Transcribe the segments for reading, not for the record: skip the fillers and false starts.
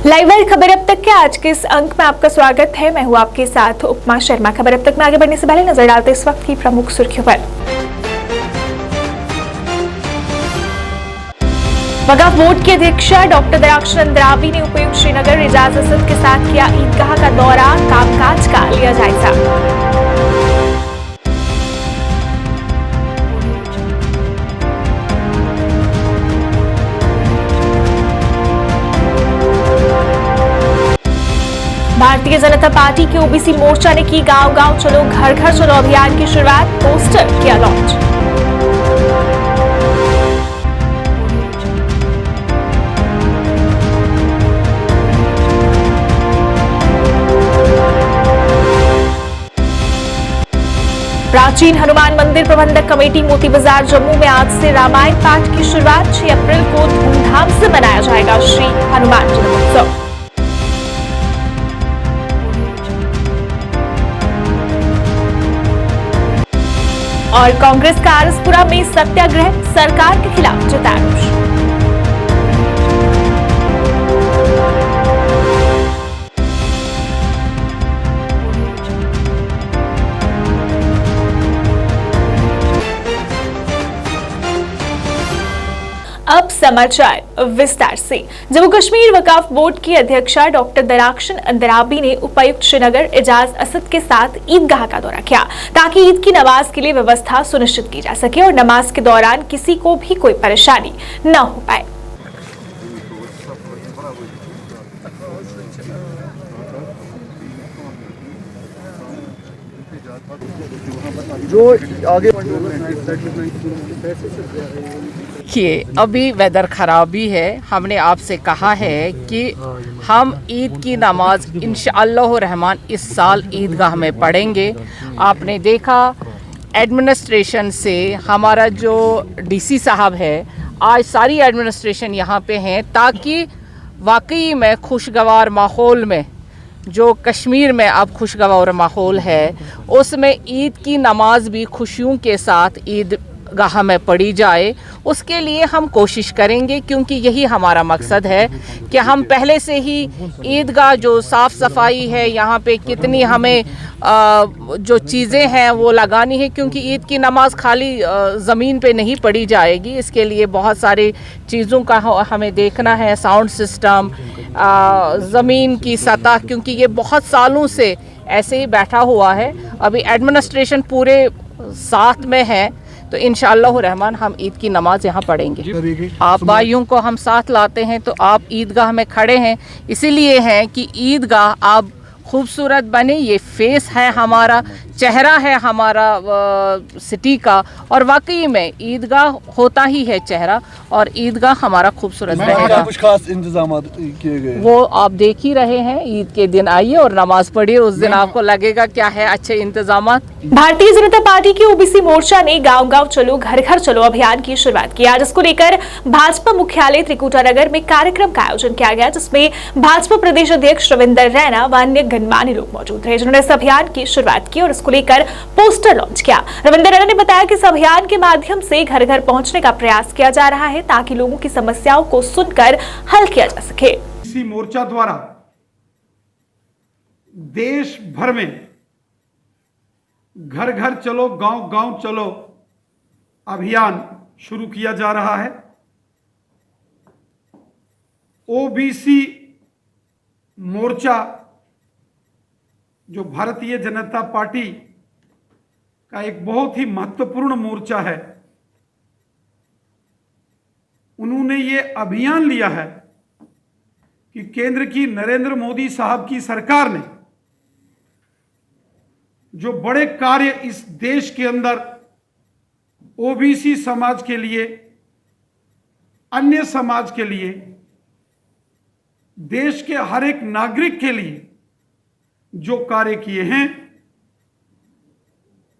Live wire खबर अब तक के आज के इस अंक में आपका स्वागत है। मैं हूं आपके साथ उपमा शर्मा। खबर अब तक में आगे बढ़ने से पहले नजर डालते इस वक्त की प्रमुख सुर्खियों पर। वक्फ बोर्ड की अध्यक्षा डॉक्टर दराक्षन अंद्राबी ने उपायुक्त श्रीनगर एजाज असद के साथ किया ईदगाह का दौरा, कामकाज का लिया जायजा। भारतीय जनता पार्टी की ओबीसी मोर्चा ने की गांव गांव चलो घर घर चलो अभियान की शुरुआत, पोस्टर किया लॉन्च। प्राचीन हनुमान मंदिर प्रबंधक कमेटी मोती बाजार जम्मू में आज से रामायण पाठ की शुरुआत। 6 अप्रैल को धूमधाम से मनाया जाएगा श्री हनुमान जन्मोत्सव। और कांग्रेस का आरएसपुरा में सत्याग्रह, सरकार के खिलाफ जताया रोष। अब समाचार विस्तार से। जम्मू कश्मीर वक्फ बोर्ड की अध्यक्षा डॉक्टर दराक्षन अंद्राबी ने उपायुक्त श्रीनगर एजाज असद के साथ ईदगाह का दौरा किया ताकि ईद की नमाज के लिए व्यवस्था सुनिश्चित की जा सके और नमाज के दौरान किसी को भी कोई परेशानी न हो पाए। जो आगे देखिए, अभी वेदर ख़राब भी है। हमने आपसे कहा है कि हम ईद की नमाज इंशाअल्लाह रहमान इस साल ईदगाह में पढ़ेंगे। आपने देखा एडमिनिस्ट्रेशन से हमारा जो डीसी साहब है, आज सारी एडमिनिस्ट्रेशन यहाँ पे हैं ताकि वाकई में खुशगवार माहौल में, जो कश्मीर में अब खुशगवार माहौल है, उसमें ईद की नमाज भी खुशियों के साथ ईदगाह में पढ़ी जाए। उसके लिए हम कोशिश करेंगे क्योंकि यही हमारा मकसद है कि हम पहले से ही ईदगाह जो साफ़ सफाई है, यहाँ पे कितनी हमें जो चीज़ें हैं वो लगानी है, क्योंकि ईद की नमाज खाली ज़मीन पे नहीं पढ़ी जाएगी। इसके लिए बहुत सारी चीज़ों का हमें देखना है, साउंड सिस्टम, ज़मीन की सतह, क्योंकि ये बहुत सालों से ऐसे ही बैठा हुआ है। अभी एडमिनिस्ट्रेशन पूरे साथ में है, तो इंशाअल्लाह रहमान हम ईद की नमाज यहाँ पढ़ेंगे। आप भाइयों को हम साथ लाते हैं तो आप ईदगाह में खड़े हैं, इसीलिए हैं कि ईदगाह आप खूबसूरत बने। ये फेस है हमारा, चेहरा है हमारा सिटी का, और वाकई में ईदगाह होता ही है चेहरा, और ईदगाह हमारा खूबसूरत रहेगा। कुछ खास इंतजाम किए गए वो आप देख ही रहे हैं। ईद के दिन आइए और नमाज पढ़िए, उस दिन आपको लगेगा क्या है अच्छे इंतजाम। भारतीय जनता पार्टी की ओबीसी मोर्चा ने गांव गांव चलो घर घर चलो अभियान की शुरुआत की। आज इसको लेकर भाजपा मुख्यालय त्रिकुटा नगर में कार्यक्रम का आयोजन किया गया, जिसमें भाजपा प्रदेश अध्यक्ष रविंदर रैना व अन्य गणमान्य लोग मौजूद रहे, जिन्होंने इस अभियान की शुरुआत की और इसको लेकर पोस्टर लॉन्च किया। रविंदर रैना ने बताया कि इस अभियान के माध्यम से घर घर पहुंचने का प्रयास किया जा रहा है ताकि लोगों की समस्याओं को सुनकर हल किया जा सके। इसी मोर्चा द्वारा देश भर में घर घर चलो गांव गांव चलो अभियान शुरू किया जा रहा है। ओबीसी मोर्चा जो भारतीय जनता पार्टी का एक बहुत ही महत्वपूर्ण मोर्चा है, उन्होंने ये अभियान लिया है कि केंद्र की नरेंद्र मोदी साहब की सरकार ने जो बड़े कार्य इस देश के अंदर ओबीसी समाज के लिए, अन्य समाज के लिए, देश के हर एक नागरिक के लिए जो कार्य किए हैं,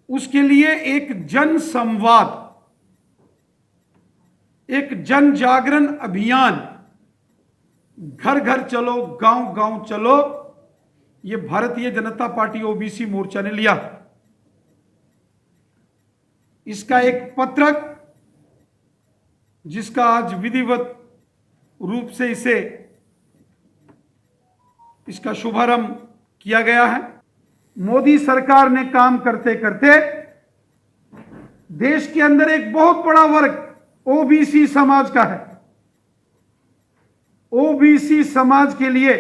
उसके लिए एक जन संवाद, एक जन जागरण अभियान, घर घर चलो गांव गांव चलो, ये भारतीय जनता पार्टी ओबीसी मोर्चा ने लिया। इसका एक पत्रक जिसका आज विधिवत रूप से इसे इसका शुभारंभ किया गया है। मोदी सरकार ने काम करते करते देश के अंदर एक बहुत बड़ा वर्ग ओबीसी समाज का है। ओबीसी समाज के लिए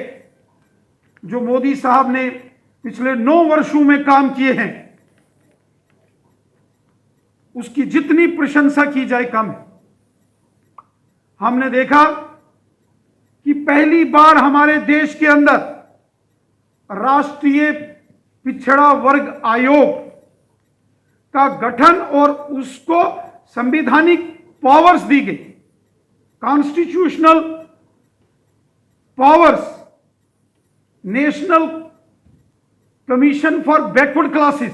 जो मोदी साहब ने पिछले 9 वर्षों में काम किए हैं, उसकी जितनी प्रशंसा की जाए कम है। हमने देखा कि पहली बार हमारे देश के अंदर राष्ट्रीय पिछड़ा वर्ग आयोग का गठन और उसको संवैधानिक पावर्स दी गई, constitutional powers. National commission for backward classes,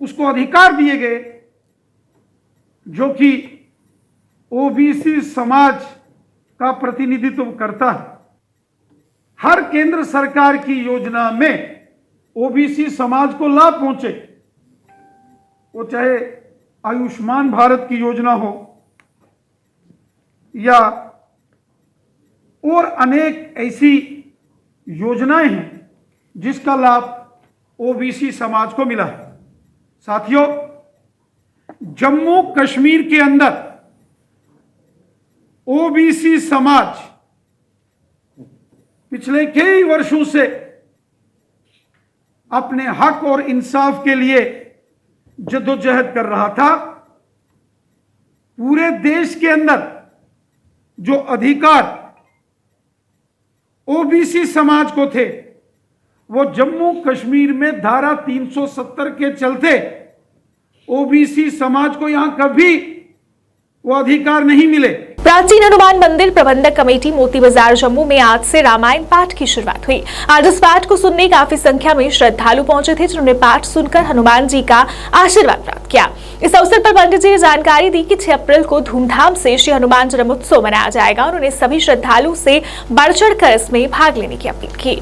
उसको अधिकार दिए गए जो कि ओबीसी समाज का प्रतिनिधित्व करता है। हर केंद्र सरकार की योजना में ओबीसी समाज को लाभ पहुंचे, वो चाहे आयुष्मान भारत की योजना हो या और अनेक ऐसी योजनाएं हैं जिसका लाभ ओबीसी समाज को मिला है। साथियों, जम्मू कश्मीर के अंदर ओबीसी समाज पिछले कई वर्षों से अपने हक और इंसाफ के लिए जद्दोजहद कर रहा था। पूरे देश के अंदर जो अधिकार ओबीसी समाज को थे, वो जम्मू कश्मीर में धारा 370 के चलते ओबीसी समाज को यहां कभी वो अधिकार नहीं मिले। प्राचीन हनुमान मंदिर प्रबंधक कमेटी मोती बाजार जम्मू में आज से रामायण पाठ की शुरुआत हुई। आज इस पाठ को सुनने काफी संख्या में श्रद्धालु पहुंचे थे, जिन्होंने पाठ सुनकर हनुमान जी का आशीर्वाद प्राप्त किया। इस अवसर पर पंडित जी ने जानकारी दी कि 6 अप्रैल को धूमधाम से श्री हनुमान जन्मोत्सव मनाया जाएगा। उन्होंने सभी श्रद्धालुओं से बढ़ चढ़कर इसमें भाग लेने की अपील की।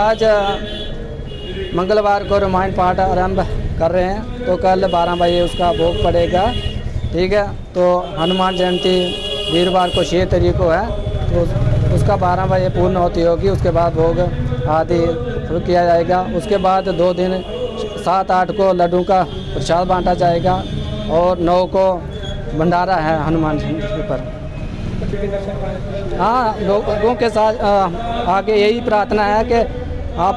आज मंगलवार को रामायण पाठ आरंभ कर रहे हैं, तो कल 12 बजे उसका भोग पड़ेगा। ठीक है, तो हनुमान जयंती वीरवार को 6 तारीख को है, तो उसका 12 बजे पूर्ण होती होगी। उसके बाद भोग आदि शुरू किया जाएगा। उसके बाद 2 दिन 7-8 को लड्डू का प्रसाद बांटा जाएगा और 9 को भंडारा है हनुमान जी पर। हाँ, लोगों के साथ आगे यही प्रार्थना है कि आप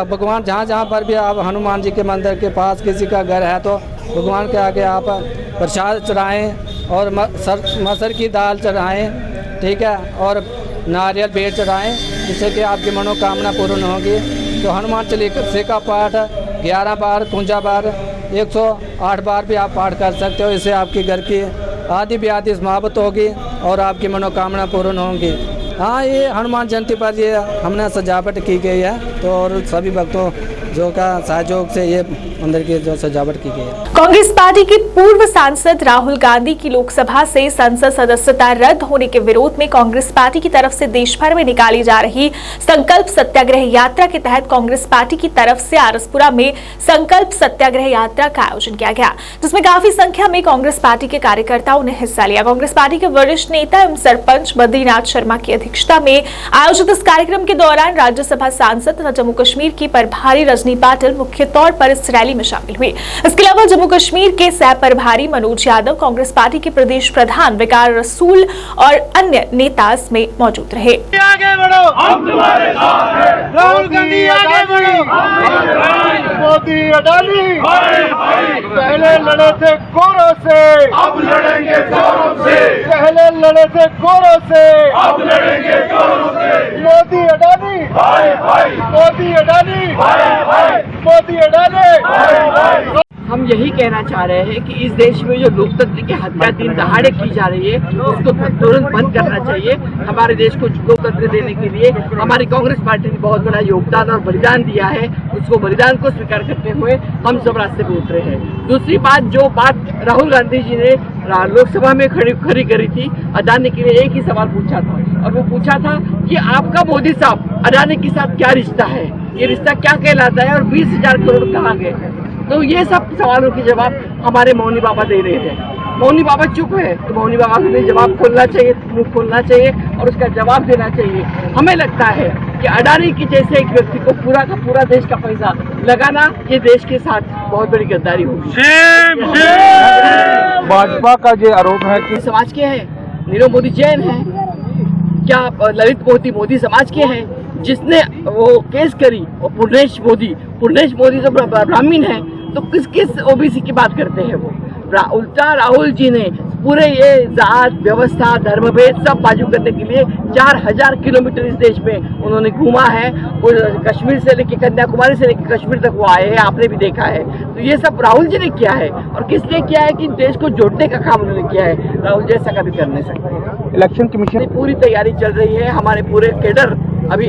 भगवान जहाँ पर भी आप हनुमान जी के मंदिर के पास किसी का घर है, तो भगवान के आगे आप प्रसाद चढ़ाएं और मसर की दाल चढ़ाएं। ठीक है, और नारियल बेर चढ़ाएं, जिससे कि आपकी मनोकामना पूर्ण होगी। तो हनुमान चालीसा का पाठ 11 बार, 51 बार, 108 बार भी आप पाठ कर सकते हो। इससे आपकी घर की आदि व्याधि समाप्त होगी और आपकी मनोकामना पूर्ण होंगी। हाँ, ये हनुमान जयंती पर ये हमने सजावट की गई है, तो और सभी भक्तों जो का सहयोग से ये मंदिर की जो सजावट की गई है। कांग्रेस पार्टी के पूर्व सांसद राहुल गांधी की लोकसभा से संसद सदस्यता रद्द होने के विरोध में कांग्रेस पार्टी की तरफ से देश भर में निकाली जा रही संकल्प सत्याग्रह यात्रा के तहत कांग्रेस पार्टी की तरफ से आरसपुरा में संकल्प सत्याग्रह यात्रा का आयोजन किया गया, जिसमें काफी संख्या में कांग्रेस पार्टी के कार्यकर्ताओं ने हिस्सा लिया। कांग्रेस पार्टी के वरिष्ठ नेता एवं सरपंच बद्रीनाथ शर्मा की अध्यक्षता में आयोजित इस कार्यक्रम के दौरान राज्यसभा सांसद तथा जम्मू कश्मीर की प्रभारी रजनी पाटिल मुख्य तौर पर इस रैली में शामिल हुई। इसके अलावा जम्मू कश्मीर के सह प्रभारी मनोज यादव, कांग्रेस पार्टी के प्रदेश प्रधान विकार रसूल और अन्य नेता इसमें मौजूद रहे। आगे बढ़ो, हम तुम्हारे साथ हैं। राहुल गांधी आगे बढ़ो, मोदी अडानी पहले लड़े थे गोरों से, अब लड़ेंगे जोरों से। पहले लड़े थे गोरों से, अब लड़ेंगे जोरों से। मोदी अडानी भाई भाई, मोदी अडानी भाई भाई, मोदी अडानी भाई भाई। हम यही कहना चाह रहे हैं कि इस देश में जो लोकतंत्र की हत्या दिन दहाड़े की जा रही है उसको तुरंत बंद करना चाहिए। हमारे देश को लोकतंत्र देने के लिए हमारी कांग्रेस पार्टी ने बहुत बड़ा योगदान और बलिदान दिया है, उसको बलिदान को स्वीकार करते हुए हम सब रास्ते पे उतरे हैं। दूसरी बात, जो बात राहुल गांधी जी ने लोकसभा में खड़ी करी थी, अडानी के लिए एक ही सवाल पूछा था और वो पूछा था कि आपका मोदी साहब अडानी के साथ क्या रिश्ता है, ये रिश्ता क्या कहलाता है और 20,000 करोड़ कहाँ गए। तो ये सब सवालों के जवाब हमारे मौनी बाबा दे रहे थे। मौनी बाबा चुप है तो मौनी बाबा को भी जवाब खोलना चाहिए, मुंह खोलना चाहिए और उसका जवाब देना चाहिए। हमें लगता है कि अडानी की जैसे एक व्यक्ति को पूरा का पूरा देश का पैसा लगाना, ये देश के साथ बहुत बड़ी गद्दारी होगी। भाजपा का ये आरोप है कि समाज के हैं, नीरव मोदी जैन है क्या, ललित मोदी समाज के हैं, जिसने वो केस करी, और पूर्णेश मोदी तो ब्राह्मण है, तो किस ओबीसी की बात करते हैं वो। उल्टा राहुल जी ने पूरे ये जात व्यवस्था धर्मभेद सब बाजू करने के लिए 4000 किलोमीटर इस देश में उन्होंने घूमा है। और कश्मीर से लेकर कन्याकुमारी से लेकर कश्मीर तक वो आए हैं, आपने भी देखा है। तो ये सब राहुल जी ने किया है और किसने किया है कि देश को जोड़ने का काम उन्होंने किया है। राहुल जी ऐसा कभी कर नहीं सकते। इलेक्शन कमीशन की पूरी तैयारी चल रही है, हमारे पूरे केडर अभी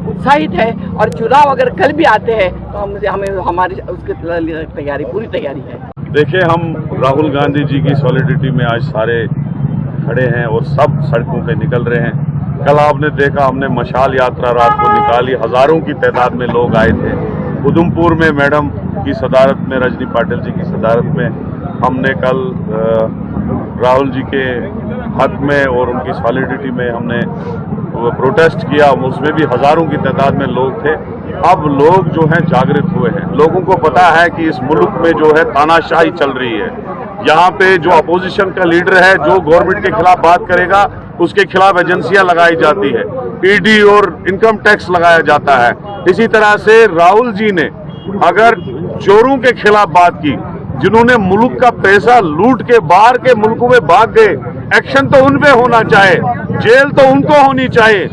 उत्साहित है और चुनाव अगर कल भी आते हैं तो हमें हमारी उसकी तैयारी पूरी तैयारी है। देखिए, हम राहुल गांधी जी की सॉलिडिटी में आज सारे खड़े हैं और सब सड़कों पे निकल रहे हैं। कल आपने देखा, हमने मशाल यात्रा रात को निकाली, हजारों की तादाद में लोग आए थे। उधमपुर में मैडम की सदारत में, रजनी पाटिल जी की सदारत में हमने कल राहुल जी के हक में और उनकी सॉलिडिटी में हमने प्रोटेस्ट किया, उसमें भी हजारों की तादाद में लोग थे। अब लोग जो हैं जागृत हुए हैं, लोगों को पता है कि इस मुल्क में जो है तानाशाही चल रही है। यहाँ पे जो अपोजिशन का लीडर है, जो गवर्नमेंट के खिलाफ बात करेगा उसके खिलाफ एजेंसियां लगाई जाती है, ईडी और इनकम टैक्स लगाया जाता है। इसी तरह से राहुल जी ने अगर चोरों के खिलाफ बात की, जिन्होंने मुल्क का पैसा लूट के बाहर के मुल्कों में भाग गए, एक्शन तो उन पे होना चाहिए, जेल तो उनको होनी चाहिए,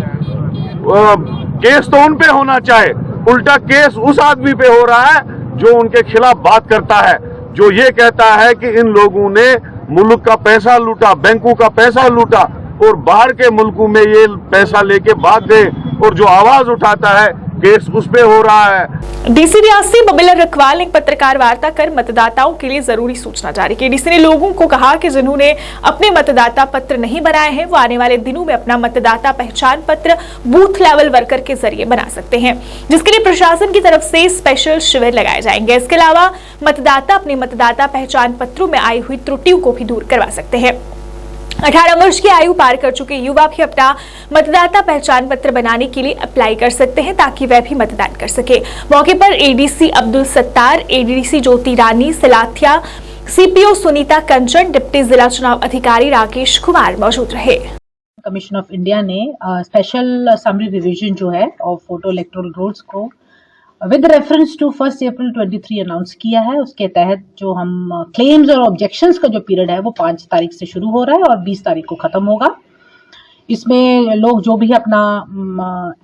केस तो उन पे होना चाहिए। उल्टा केस उस आदमी पे हो रहा है जो उनके खिलाफ बात करता है, जो ये कहता है कि इन लोगों ने मुल्क का पैसा लूटा, बैंकों का पैसा लूटा और बाहर के मुल्कों में ये पैसा लेके भाग गए, और जो आवाज उठाता है केस उस पे हो रहा है। डीसी रियासी बबिलर रखवाल ने एक पत्रकार वार्ता कर मतदाताओं के लिए जरूरी सूचना जारी की। डीसी ने लोगों को कहा कि जिन्होंने अपने मतदाता पत्र नहीं बनाए हैं वो आने वाले दिनों में अपना मतदाता पहचान पत्र बूथ लेवल वर्कर के जरिए बना सकते हैं, जिसके लिए प्रशासन की तरफ से स्पेशल शिविर लगाए जाएंगे। इसके अलावा मतदाता अपने मतदाता पहचान पत्रों में आई हुई त्रुटियों को भी दूर करवा सकते हैं। 18 वर्ष की आयु पार कर चुके युवा भी अपना मतदाता पहचान पत्र बनाने के लिए अप्लाई कर सकते हैं ताकि वह भी मतदान कर सके। मौके पर ADC Abdul Sattar, ADC Jyoti Rani Silathia, CPO Sunita Kanchan, deputy जिला चुनाव अधिकारी राकेश कुमार मौजूद रहे। कमीशन ऑफ इंडिया ने स्पेशल समरी रिवीजन जो है ऑफ फोटो इलेक्टोरल रोल्स को with reference to 1 April 23 announce किया है। उसके तहत जो हम क्लेम्स और ऑब्जेक्शंस का जो पीरियड है वो 5 तारीख से शुरू हो रहा है और 20 तारीख को खत्म होगा। इसमें लोग जो भी अपना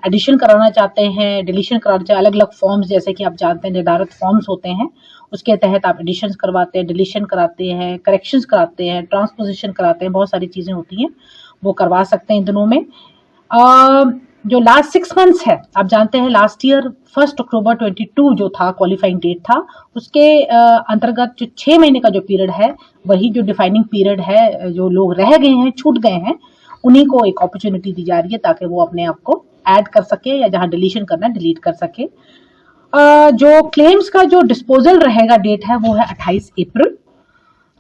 एडिशन कराना चाहते हैं, डिलीशन कराना चाहते हैं, अलग अलग फॉर्म्स जैसे कि आप जानते हैं निर्धारित फॉर्म्स होते हैं, उसके तहत आप एडिशन करवाते हैं, डिलीशन कराते हैं, करेक्शंस कराते हैं, ट्रांसपोजिशन कराते हैं, बहुत सारी चीज़ें होती हैं वो करवा सकते हैं इन दिनों में। जो लास्ट 6 मंथ्स है, आप जानते हैं लास्ट ईयर 1 अक्टूबर 22 जो था क्वालिफाइंग डेट था, उसके अंतर्गत जो 6 महीने का जो पीरियड है वही जो डिफाइनिंग पीरियड है, जो लोग रह गए हैं, छूट गए हैं, उन्हीं को एक अपॉर्चुनिटी दी जा रही है ताकि वो अपने आप को ऐड कर सके या जहां डिलीशन करना है डिलीट कर सके। जो क्लेम्स का जो डिस्पोजल रहेगा डेट है वो है 28 अप्रैल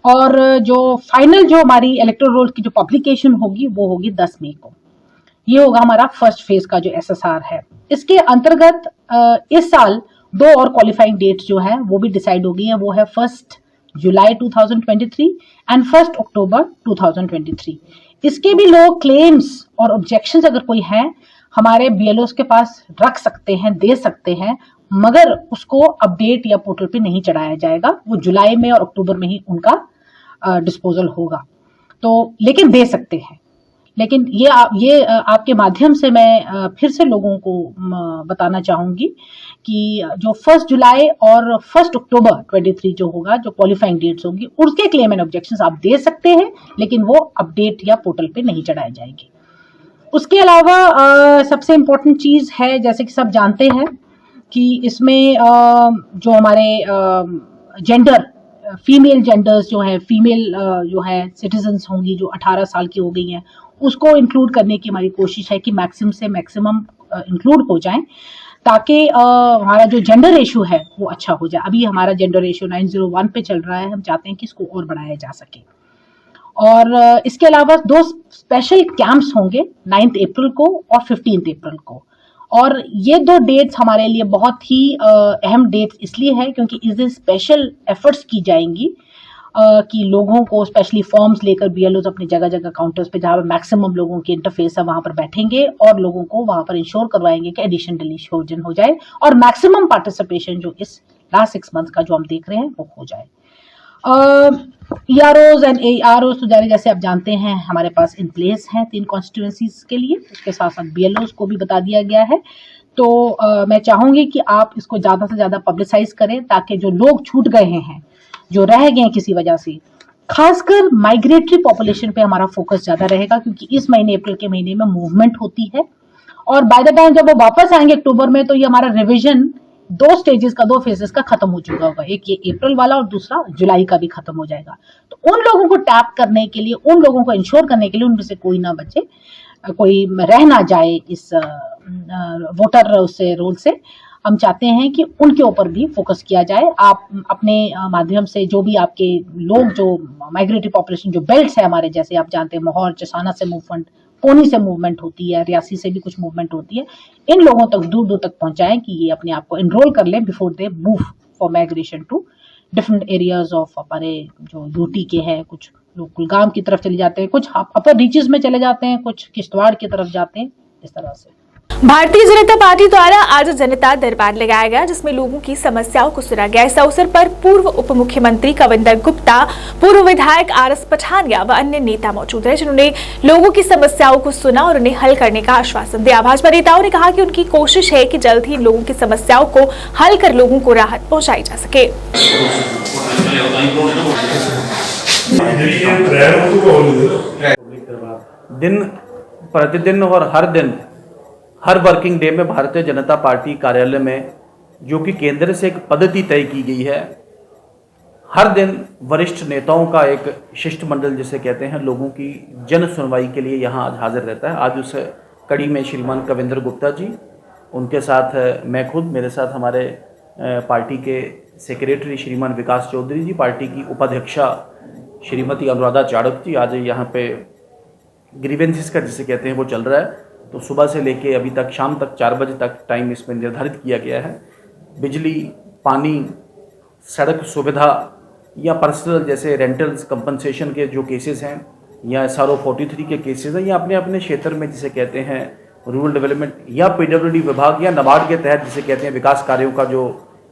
और जो फाइनल जो हमारी इलेक्टोरल रोल की जो पब्लिकेशन होगी वो होगी 10 मई को। ये होगा हमारा फर्स्ट फेज का जो SSR है। इसके अंतर्गत इस साल 2 और क्वालिफाइंग डेट्स जो है वो भी डिसाइड हो गई है, वो है 1 जुलाई 2023 एंड 1 अक्टूबर 2023। इसके भी लोग क्लेम्स और ऑब्जेक्शंस अगर कोई है हमारे BLOs के पास रख सकते हैं, दे सकते हैं, मगर उसको अपडेट या पोर्टल पे नहीं चढ़ाया जाएगा, वो जुलाई में और अक्टूबर में ही उनका डिस्पोजल होगा। तो लेकिन दे सकते हैं। लेकिन ये आपके माध्यम से मैं फिर से लोगों को बताना चाहूंगी कि जो 1 जुलाई और 1 अक्टूबर 23 जो होगा, जो क्वालिफाइंग डेट्स होंगी, उसके क्लेम एंड ऑब्जेक्शंस आप दे सकते हैं, लेकिन वो अपडेट या पोर्टल पे नहीं चढ़ाए जाएंगे। उसके अलावा सबसे इम्पोर्टेंट चीज है, जैसे कि सब जानते हैं कि इसमें जो हमारे जेंडर, फीमेल जेंडर्स जो है, फीमेल जो है सिटीजन्स होंगी जो 18 साल की हो गई हैं, उसको इंक्लूड करने की हमारी कोशिश है कि मैक्सिमम से मैक्सिमम इंक्लूड हो जाएं, ताकि हमारा जो जेंडर रेशियो है वो अच्छा हो जाए। अभी हमारा जेंडर रेशियो 901 पे चल रहा है, हम चाहते हैं कि इसको और बढ़ाया जा सके। और इसके अलावा 2 स्पेशल कैंप्स होंगे 9 अप्रैल को और 15 अप्रैल को, और ये 2 डेट्स हमारे लिए बहुत ही अहम डेट्स इसलिए है क्योंकि इसमें स्पेशल एफर्ट्स की जाएंगी कि लोगों को स्पेशली फॉर्म्स लेकर बीएलओज अपनी जगह जगह काउंटर्स पे, जहाँ पर मैक्सिमम लोगों की इंटरफेस है, वहां पर बैठेंगे और लोगों को वहां पर इंश्योर करवाएंगे कि एडिशन डिलीशन हो जाए और मैक्सिमम पार्टिसिपेशन जो इस लास्ट 6 मंथ का जो हम देख रहे हैं वो हो जाए। EROs एंड AROs तो जैसे आप जानते हैं हमारे पास इन प्लेस हैं 3 कॉन्स्टिट्यूएंसीज के लिए, उसके साथ साथ BLOs को भी बता दिया गया है। तो मैं चाहूंगी कि आप इसको ज्यादा से ज्यादा पब्लिसाइज करें ताकि जो लोग छूट गए हैं, जो रह गए हैं किसी वजह से, खासकर माइग्रेटरी पॉपुलेशन पे हमारा फोकस ज्यादा रहेगा, क्योंकि इस महीने अप्रैल के महीने में मूवमेंट होती है और बाय द टाइम जब वो वापस आएंगे अक्टूबर में, तो ये हमारा रिविजन 2 स्टेजेस का, 2 फेजेस का खत्म हो चुका होगा, एक ये अप्रैल वाला और दूसरा जुलाई का भी खत्म हो जाएगा। तो उन लोगों को टैप करने के लिए, उन लोगों को इंश्योर करने के लिए, उनमें से कोई ना बचे, कोई रह ना जाए इस वोटर उससे रोल से, हम चाहते हैं कि उनके ऊपर भी फोकस किया जाए। आप अपने माध्यम से जो भी आपके लोग, जो माइग्रेटरी पॉपुलेशन जो बेल्ट्स है हमारे, जैसे आप जानते हैं मोहर चसाना से मूवमेंट, पोनी से मूवमेंट होती है, रियासी से भी कुछ मूवमेंट होती है, इन लोगों तक दूर दूर तक पहुंचाएं कि ये अपने आप को एनरोल कर लें before they move for migration to different areas of हमारे जो यूटी के हैं। कुछ लोग कुलगाम की तरफ चले जाते हैं, कुछ अपर रीचेस में चले जाते हैं, कुछ किश्तवाड़ की तरफ जाते हैं, इस तरह से। भारतीय जनता पार्टी द्वारा आज जनता दरबार लगाया गया, जिसमें लोगों की समस्याओं को सुना गया। इस अवसर पर पूर्व उप मुख्यमंत्री कविंदर गुप्ता, पूर्व विधायक RS पठानिया व अन्य नेता मौजूद रहे, जिन्होंने लोगों की समस्याओं को सुना और उन्हें हल करने का आश्वासन दिया। भाजपा नेताओं ने कहा कि उनकी कोशिश है कि जल्द ही लोगों की समस्याओं को हल कर लोगों को राहत पहुंचाई जा सके। दिन प्रतिदिन और हर वर्किंग डे में भारतीय जनता पार्टी कार्यालय में, जो कि केंद्र से एक पद्धति तय की गई है, हर दिन वरिष्ठ नेताओं का एक शिष्टमंडल जिसे कहते हैं, लोगों की जन सुनवाई के लिए यहाँ आज हाजिर रहता है। आज उस कड़ी में श्रीमान कविंदर गुप्ता जी, उनके साथ मैं खुद, मेरे साथ हमारे पार्टी के सेक्रेटरी श्रीमान विकास चौधरी जी, पार्टी की उपाध्यक्षा श्रीमती अनुराधा चाणक्य जी, आज यहाँ पे ग्रीवेंसेस का जिसे कहते हैं वो चल रहा है। तो सुबह से लेके अभी तक शाम तक 4 बजे तक टाइम इसमें निर्धारित किया गया है। बिजली, पानी, सड़क सुविधा या पर्सनल जैसे रेंटल्स कंपनसेशन के जो केसेस हैं, या SRO 43 के केसेस हैं, या अपने अपने क्षेत्र में जिसे कहते हैं रूरल डेवलपमेंट या PWD विभाग या नाबार्ड के तहत जिसे कहते हैं विकास कार्यों का जो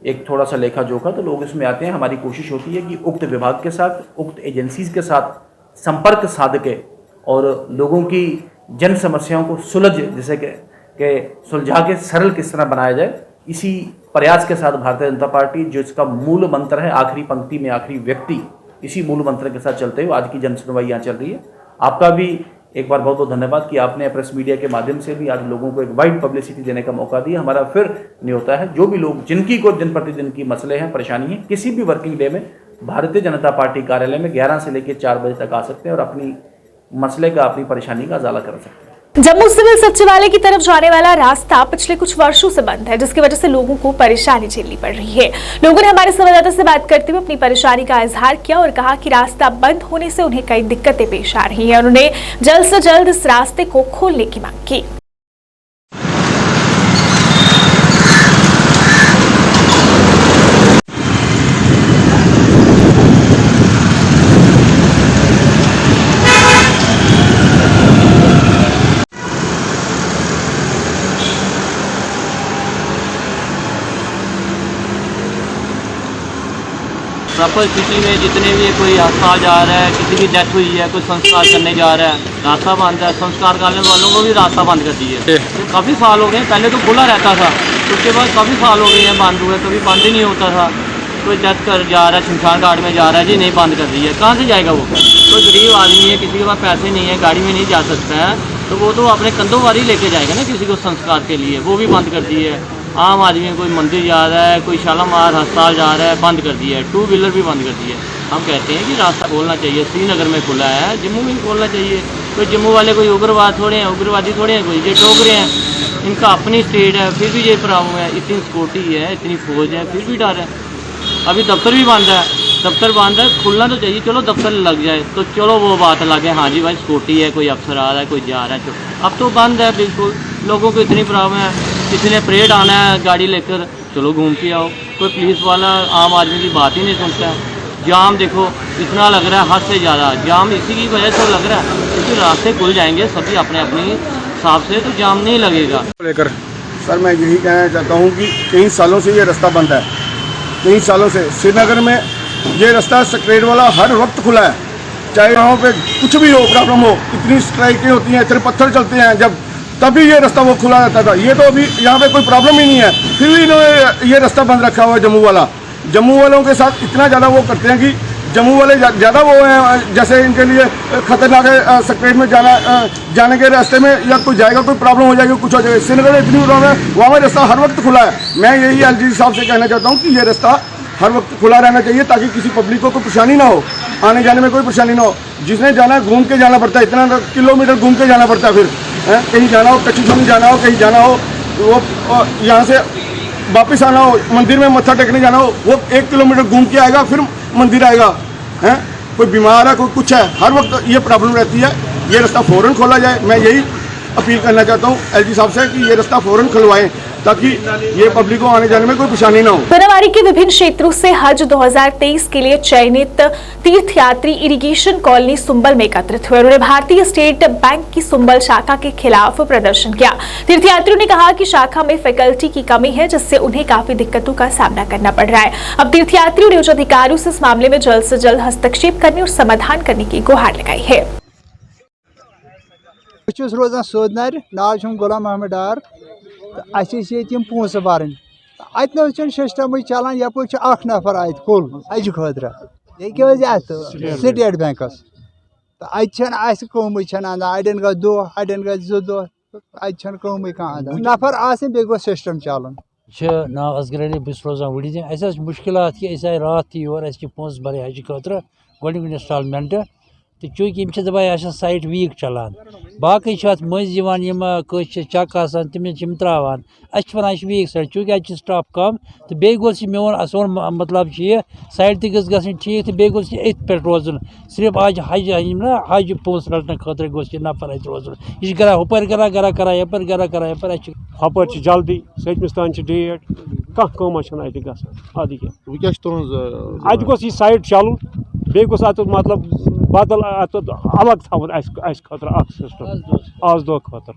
एक थोड़ा सा लेखा जोखा, तो लोग इसमें आते हैं। हमारी कोशिश होती है कि उक्त विभाग के साथ, उक्त एजेंसीज के साथ संपर्क साध के और लोगों की जन समस्याओं को जिसे के सुलझा के सरल किस तरह बनाया जाए, इसी प्रयास के साथ भारतीय जनता पार्टी, जो इसका मूल मंत्र है आखिरी पंक्ति में आखिरी व्यक्ति, इसी मूल मंत्र के साथ चलते हुए आज की जन सुनवाई यहाँ चल रही है। आपका भी एक बार बहुत बहुत धन्यवाद कि आपने प्रेस मीडिया के माध्यम से भी आज लोगों को एक वाइड पब्लिसिटी देने का मौका दिया। हमारा फिर नहीं होता है, जो भी लोग जिनकी को दिन प्रतिदिन की मसले हैं, परेशानी है, किसी भी वर्किंग डे में भारतीय जनता पार्टी कार्यालय में 11 से लेकर 4 बजे तक आ सकते हैं और अपनी मसले का, अपनी परेशानी का उजाला कर सकते हैं। जम्मू सिविल सचिवालय की तरफ जाने वाला रास्ता पिछले कुछ वर्षों से बंद है, जिसकी वजह से लोगों को परेशानी झेलनी पड़ रही है। लोगों ने हमारे संवाददाता से बात करते हुए अपनी परेशानी का इजहार किया और कहा कि रास्ता बंद होने से उन्हें कई दिक्कतें पेश आ रही हैं। उन्होंने जल्द से जल्द इस रास्ते को खोलने की मांग की। प्रॉपर स्थिति में जितने भी कोई अस्पताल जा रहा है, किसी की डेथ हुई है, कोई संस्कार करने जा रहा है, रास्ता बंद है। संस्कार करने वालों को भी रास्ता बंद कर दिया है। तो काफ़ी साल हो गए, पहले तो खुला रहता था, उसके बाद काफ़ी साल हो गए हैं बंद हुए, कभी बंद ही नहीं होता था। कोई डेथ कर जा रहा है, शमशान घाट में जा रहा है, जी नहीं बंद कर दिया, कहाँ से जाएगा वो? कोई गरीब आदमी है, किसी के पास पैसे नहीं है, गाड़ी में नहीं जा सकता है, तो वो तो अपने कंधों वाली लेके जाएगा ना किसी को संस्कार के लिए, वो भी बंद कर दिए है। आम आदमी कोई मंदिर जा रहा है, कोई शालामार अस्पताल जा रहा है, बंद कर दिया है। 2 व्हीलर भी बंद कर दिया है। हम कहते हैं कि रास्ता खोलना चाहिए। श्रीनगर में खुला है, जम्मू में खोलना चाहिए। कोई जम्मू वाले कोई उग्रवाद थोड़े हैं, उग्रवादी थोड़े हैं, कोई ये टोकरे हैं। इनका अपनी स्टेट है, फिर भी ये प्रॉब्लम है। इतनी सिक्योरिटी है, इतनी फौज है, फिर भी डर है। अभी दफ्तर भी बंद है, दफ्तर बंद है, खुलना तो चाहिए। चलो दफ्तर लग जाए तो चलो वो बात अलग है, हाँ जी भाई सिक्योरिटी है, कोई अफसर आ रहा है, कोई जा रहा है। तो अब तो बंद है बिल्कुल। लोगों को इतनी प्रॉब्लम है, किसी ने परेड आना है गाड़ी लेकर, चलो घूम के आओ। कोई पुलिस वाला आम आदमी की बात ही नहीं सुनता है। जाम देखो इतना लग रहा है, हद से ज़्यादा जाम इसी की वजह से लग रहा है, क्योंकि रास्ते खुल जाएंगे सभी अपने अपनी हिसाब से, तो जाम नहीं लगेगा। लेकर सर मैं यही कहना चाहता हूँ कि कई सालों से ये रास्ता बंद है। कई सालों से श्रीनगर में ये रास्ता सेक्रेटरीट वाला हर वक्त खुला है, चाहे वहाँ पे कुछ भी हो, प्रॉब्लम हो, इतनी स्ट्राइकें होती हैं, इतने पत्थर चलते हैं, जब तभी ये रास्ता वो खुला रहता था। ये तो अभी यहाँ पे कोई प्रॉब्लम ही नहीं है, फिर भी इन्होंने ये रास्ता बंद रखा हुआ है। जम्मू वाला, जम्मू वालों के साथ इतना ज़्यादा वो करते हैं कि जम्मू वाले ज़्यादा वो हैं, जैसे इनके लिए खतरनाक है। सेक्रेटरीट में जाने के रास्ते में या कोई जाएगा, कोई प्रॉब्लम हो जाएगी, कुछ हो जाएगा। श्रीनगर में इतनी प्रॉब्लम है, वहाँ में रास्ता हर वक्त खुला है। मैं यही एलजी साहब से कहना चाहता हूँ कि ये रास्ता हर वक्त खुला रहना चाहिए, ताकि किसी पब्लिक को कोई परेशानी ना हो, आने जाने में कोई परेशानी ना हो। जिसने जाना है घूम के जाना पड़ता है, इतना किलोमीटर घूम के जाना पड़ता है। फिर कहीं जाना हो, कच्ची छोनी जाना हो, कहीं जाना हो, वो यहाँ से वापस आना हो, मंदिर में मत्था टेकने जाना हो, वो 1 किलोमीटर घूम के आएगा, फिर मंदिर आएगा। कोई बीमार है, कोई कुछ है, हर वक्त ये प्रॉब्लम रहती है। ये रास्ता फ़ौरन खोला जाए। मैं यही अपील करना चाहता हूँ एलजी साहब से कि ये रास्ता फ़ौरन खुलवाएं, ताकि ये पब्लिक को आने जाने में कोई परेशानी ना हो। बनवारी के विभिन्न क्षेत्रों से हज 2023 के लिए चयनित तीर्थयात्री इरिगेशन कॉलोनी सुंबल में एकत्रित हुए। उन्होंने भारतीय स्टेट बैंक की सुंबल शाखा के खिलाफ प्रदर्शन किया। तीर्थयात्रियों ने कहा कि शाखा में फैकल्टी की कमी है, जिससे उन्हें काफी दिक्कतों का सामना करना पड़ रहा है। अब तीर्थयात्रियों ने उच्च अधिकारियों से इस मामले में जल्द से जल्द हस्तक्षेप करने और समाधान करने की गुहार लगाई है। रोजान सोदनार नाव गुलाम अहमद डार, तो पोस भरन, अत सिस्टम चलान। यप नफर अत कुल अज खुद स्टेट बैंकस, तो अत अंदान अड़न गो 2 अड़न गो 2 दो, अत कह नफर बे गो सिस्टम चलान। नाव असगर अली, बस रोजान वड़ी दिन। मुश्किलात कि अस आए रात थी योर, पोस भर हज खुद गोक इंस्टॉलमेंट, तो चूँकि दपान साइट वीक चलान, बाकी मज चक आसान तम त्रावान, वन वीक साइट, चूँकि अत स्टाफ कम, तो बे गोस सोन मतलब यह साइट तक गई ठीक, तो बे गोस पे रोजन। सिर्फ आज हज ना हज पोस रटने खतर गोस नफर अत रोजन। यह करा हपर करा गरा करा यपर गरा करा यपर हपर जल्दी 7 तान डेट कम अत गोस यह साइट चल, बे गोस अत मतलब बदल अत अलग थवन खतर सिस्टम आज दो खतर।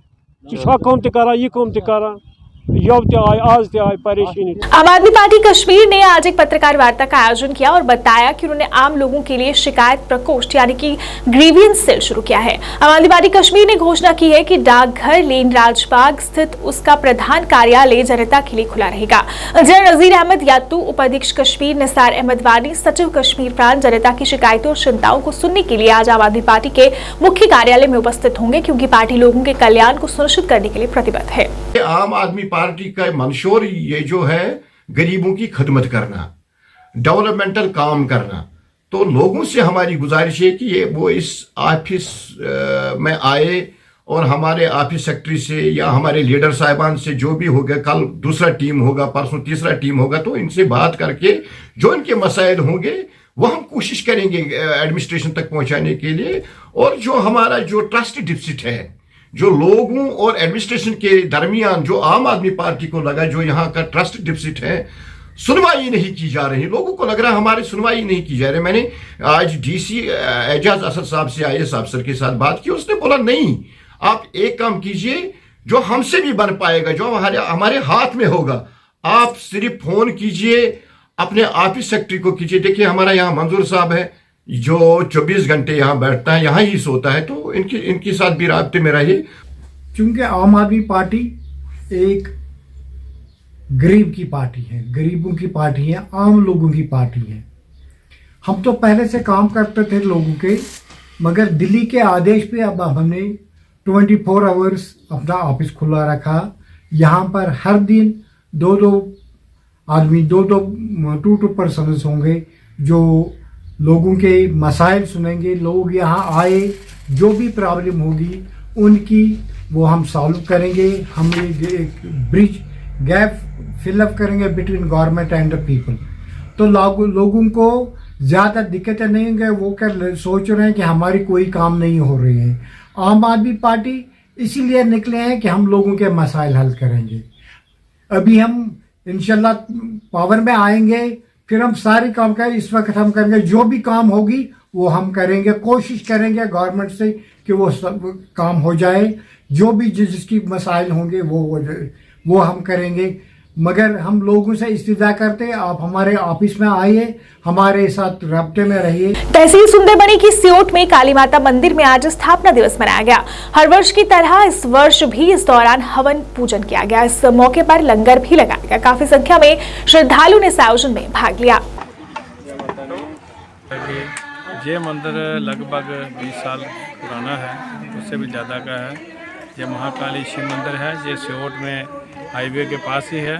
यह कम तरान, यह कम तरान, आज परेशानी। आम आदमी पार्टी कश्मीर ने आज एक पत्रकार वार्ता का आयोजन किया और बताया कि उन्होंने आम लोगों के लिए शिकायत प्रकोष्ठ यानी कि ग्रीवियंस सेल शुरू किया है। आम आदमी पार्टी कश्मीर ने घोषणा की है कि डाकघर लेन राजबाग स्थित उसका प्रधान कार्यालय जनता के लिए खुला रहेगा। जनरल नजीर अहमद यात्तू, उपाध्यक्ष कश्मीर निसार अहमद वानी, सचिव कश्मीर प्रांत जनता की शिकायतों और चिंताओं को सुनने के लिए आज आम आदमी पार्टी के मुख्य कार्यालय में उपस्थित होंगे, क्योंकि पार्टी लोगों के कल्याण को सुनिश्चित करने के लिए प्रतिबद्ध है। आम आदमी पार्टी का मंशूर ये जो है गरीबों की खिदमत करना, डेवलपमेंटल काम करना। तो लोगों से हमारी गुजारिश है कि ये वो इस ऑफिस में आए और हमारे ऑफिस सेक्रेटरी से या हमारे लीडर साहिबान से जो भी होगा, कल दूसरा टीम होगा, परसों तीसरा टीम होगा, तो इनसे बात करके जो इनके मसाइल होंगे वो हम कोशिश करेंगे एडमिनिस्ट्रेशन तक पहुंचाने के लिए। और जो हमारा जो ट्रस्ट डिफिसिट है, जो लोगों और एडमिनिस्ट्रेशन के दरमियान जो आम आदमी पार्टी को लगा जो यहाँ का ट्रस्ट डिफिसिट है, सुनवाई नहीं की जा रही। लोगों को लग रहा है हमारी सुनवाई नहीं की जा रही। मैंने आज डीसी एजाज असद साहब से IAS अफसर के साथ बात की, उसने बोला नहीं, आप एक काम कीजिए जो हमसे भी बन पाएगा, जो हमारे हाथ में होगा, आप सिर्फ फोन कीजिए, अपने ऑफिस सेक्रेटरी को कीजिए। देखिए हमारा यहाँ मंजूर साहब है जो 24 घंटे यहाँ बैठता है, यहाँ ही सोता है, तो इनके साथ भी राब्ते में रहिए। क्योंकि आम आदमी पार्टी एक गरीब की पार्टी है, गरीबों की पार्टी है, आम लोगों की पार्टी है। हम तो पहले से काम करते थे लोगों के, मगर दिल्ली के आदेश पे अब हमने 24 आवर्स अपना ऑफिस खुला रखा। यहाँ पर हर दिन दो आदमी, टू पर्सन्स होंगे जो लोगों के मसाइल सुनेंगे। लोग यहाँ आए, जो भी प्रॉब्लम होगी उनकी वो हम सॉल्व करेंगे। हम एक ब्रिज गैप फिलअप करेंगे between government and the people. तो लोगों को ज़्यादा दिक्कतें नहीं होंगे। वो क्या सोच रहे हैं कि हमारी कोई काम नहीं हो रही है। आम आदमी पार्टी इसीलिए निकले हैं कि हम लोगों के मसाइल हल करेंगे। अभी हम इंशाल्लाह पावर में आएंगे, फिर हम सारे काम करें। इस वक्त हम करेंगे, जो भी काम होगी वो हम करेंगे, कोशिश करेंगे गवर्नमेंट से कि वो सब काम हो जाए। जो भी जिसकी मसाइल होंगे वो हम करेंगे। मगर हम लोगों से इस्तिदा करते, आप हमारे ऑफिस में आइए, हमारे साथ राब्ते में रहिए। तहसील सुंदरबनी की सियोट में काली माता मंदिर में आज स्थापना दिवस मनाया गया। हर वर्ष की तरह इस वर्ष भी इस दौरान हवन पूजन किया गया। इस मौके पर लंगर भी लगाया गया। काफी संख्या में श्रद्धालु ने इस आयोजन में भाग लिया। ये मंदिर लगभग 20 साल पुराना है, उससे भी ज़्यादा का है। ये महाकाली शिव मंदिर है। ये सियोट में हाईवे के पास ही है,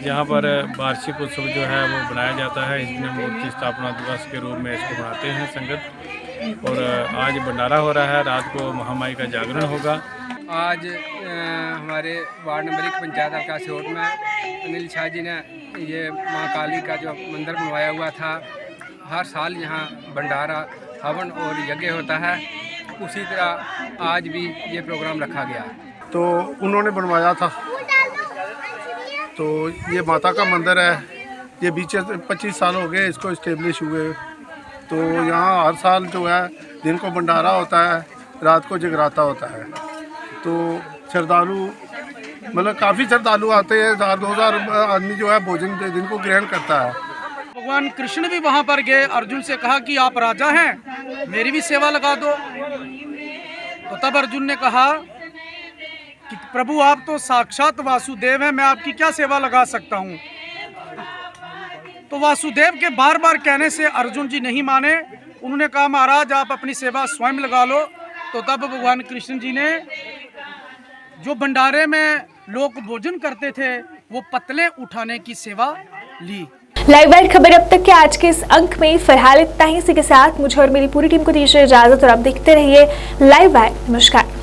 जहाँ पर वार्षिक उत्सव जो है वो बनाया जाता है। इसमें मूर्ति स्थापना दिवस के रूप में इसको मनाते हैं संगत। और आज भंडारा हो रहा है, रात को महामाई का जागरण होगा। आज हमारे वार्ड नंबर 1 पंचायत हल्का सियोट में अनिल शाह जी ने ये माँ काली का जो मंदिर बनवाया हुआ था। हर साल यहाँ भंडारा, हवन और यज्ञ होता है। उसी तरह आज भी ये प्रोग्राम रखा गया। तो उन्होंने बनवाया था, तो ये माता का मंदिर है। ये 25 साल हो गए इसको इस्टेब्लिश हुए। तो यहाँ हर साल जो है दिन को भंडारा होता है, रात को जगराता होता है। तो श्रद्धालु मतलब काफ़ी श्रद्धालु आते हैं। 1000 आदमी जो है भोजन दिन को ग्रहण करता है। भगवान कृष्ण भी वहाँ पर गए, अर्जुन से कहा कि आप राजा हैं, मेरी भी सेवा लगा दो। तो तब अर्जुन ने कहा कि प्रभु आप तो साक्षात वासुदेव हैं, मैं आपकी क्या सेवा लगा सकता हूँ। तो वासुदेव के बार बार कहने से अर्जुन जी नहीं माने। उन्होंने कहा महाराज आप अपनी सेवा स्वयं लगा लो। तो तब भगवान कृष्ण जी ने जो भंडारे में लोग भोजन करते थे वो पतले उठाने की सेवा ली। लाइव वाइड खबर अब तक के आज के इस अंक में फिलहाल इतना ही। इसी के साथ मुझे और मेरी पूरी टीम को दीजिए इजाजत और आप देखते रहिए लाइव वाइड। नमस्कार।